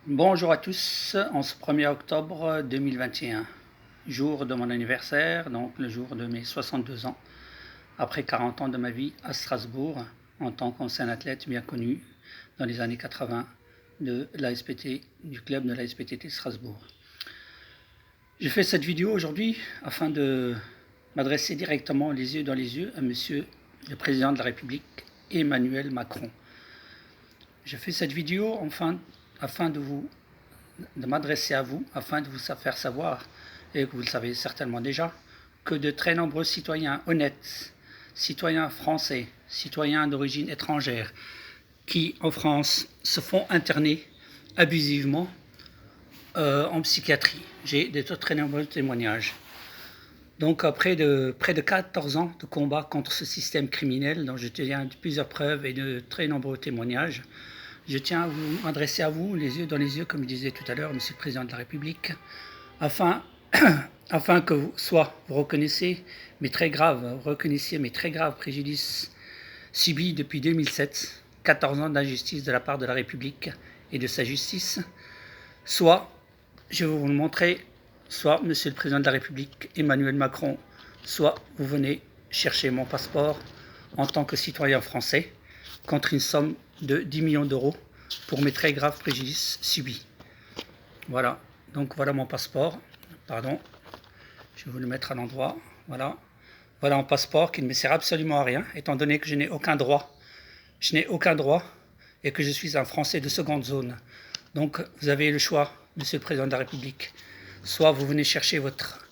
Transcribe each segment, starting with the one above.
Bonjour à tous, en ce 1er octobre 2021, jour de mon anniversaire, donc le jour de mes 62 ans, après 40 ans de ma vie à Strasbourg, en tant qu'ancien athlète bien connu dans les années 80 de l'ASPT, du club de l'ASPTT Strasbourg. Je fais cette vidéo aujourd'hui afin de m'adresser directement les yeux dans les yeux à Monsieur le Président de la République, Emmanuel Macron. Je fais cette vidéo afin de m'adresser à vous, afin de vous faire savoir, et que vous le savez certainement déjà, que de très nombreux citoyens honnêtes, citoyens français, citoyens d'origine étrangère, qui en France se font interner abusivement en psychiatrie. J'ai de très nombreux témoignages. Donc après près de 14 ans de combat contre ce système criminel, dont je tiens de plusieurs preuves et de très nombreux témoignages, je tiens à vous m'adresser à vous, les yeux dans les yeux, comme je disais tout à l'heure, Monsieur le Président de la République, afin que vous reconnaissiez mes très graves préjudices subis depuis 2007, 14 ans d'injustice de la part de la République et de sa justice, soit, je vais vous le montrer, soit Monsieur le Président de la République, Emmanuel Macron, soit vous venez chercher mon passeport en tant que citoyen français contre une somme de 10 millions d'euros pour mes très graves préjudices subis. Voilà, donc voilà mon passeport, pardon, je vais vous le mettre à l'endroit, voilà. Voilà un passeport qui ne me sert absolument à rien, étant donné que je n'ai aucun droit. Je n'ai aucun droit et que je suis un Français de seconde zone. Donc vous avez le choix, Monsieur le Président de la République. Soit vous venez chercher votre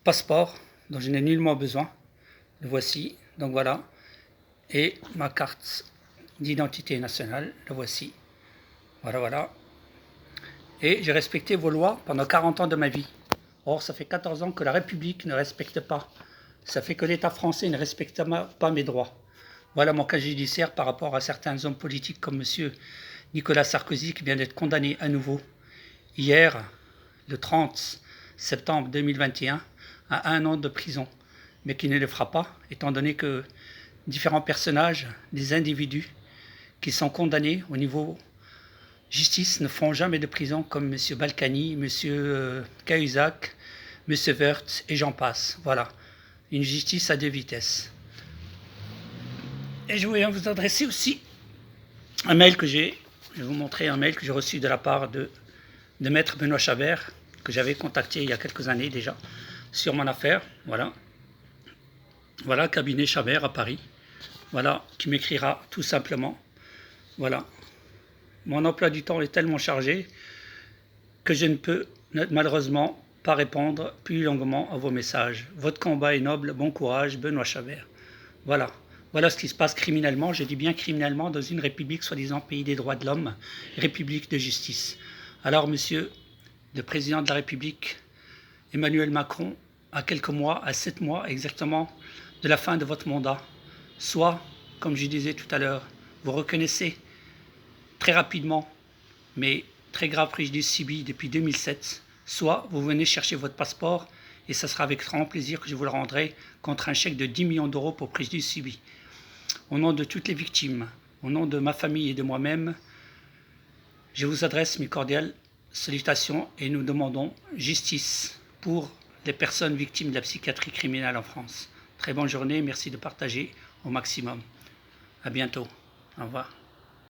passeport, dont je n'ai nullement besoin, le voici, donc voilà, et ma carte d'identité nationale, le voici, voilà. Et j'ai respecté vos lois pendant 40 ans de ma vie. Or, ça fait 14 ans que la République ne respecte pas. Ça fait que l'État français ne respecte pas mes droits. Voilà mon cas judiciaire par rapport à certains hommes politiques comme M. Nicolas Sarkozy qui vient d'être condamné à nouveau hier, le 30 septembre 2021, à 1 an de prison, mais qui ne le fera pas, étant donné que différents personnages, des individus qui sont condamnés au niveau justice ne font jamais de prison comme M. Balkany, M. Cahuzac, M. Woerth et j'en passe. Voilà, une justice à deux vitesses. Et je voulais vous adresser aussi un mail que je vais vous montrer un mail que j'ai reçu de la part de Maître Benoît Chabert, que j'avais contacté il y a quelques années déjà, sur mon affaire, voilà. Voilà, cabinet Chabert à Paris, voilà, qui m'écrira tout simplement, voilà. Mon emploi du temps est tellement chargé que je ne peux malheureusement pas répondre plus longuement à vos messages. Votre combat est noble, bon courage, Benoît Chabert. Voilà. Voilà ce qui se passe criminellement, je dis bien criminellement, dans une république soi-disant pays des droits de l'homme, république de justice. Alors, monsieur le président de la République, Emmanuel Macron, à quelques mois, à 7 mois exactement, de la fin de votre mandat, soit, comme je disais tout à l'heure, vous reconnaissez très rapidement mes très graves préjudices subis depuis 2007, soit vous venez chercher votre passeport et ça sera avec grand plaisir que je vous le rendrai contre un chèque de 10 millions d'euros pour préjudices subis. Au nom de toutes les victimes, au nom de ma famille et de moi-même, je vous adresse mes cordiales salutations et nous demandons justice pour les personnes victimes de la psychiatrie criminelle en France. Très bonne journée, merci de partager au maximum. À bientôt. Au revoir.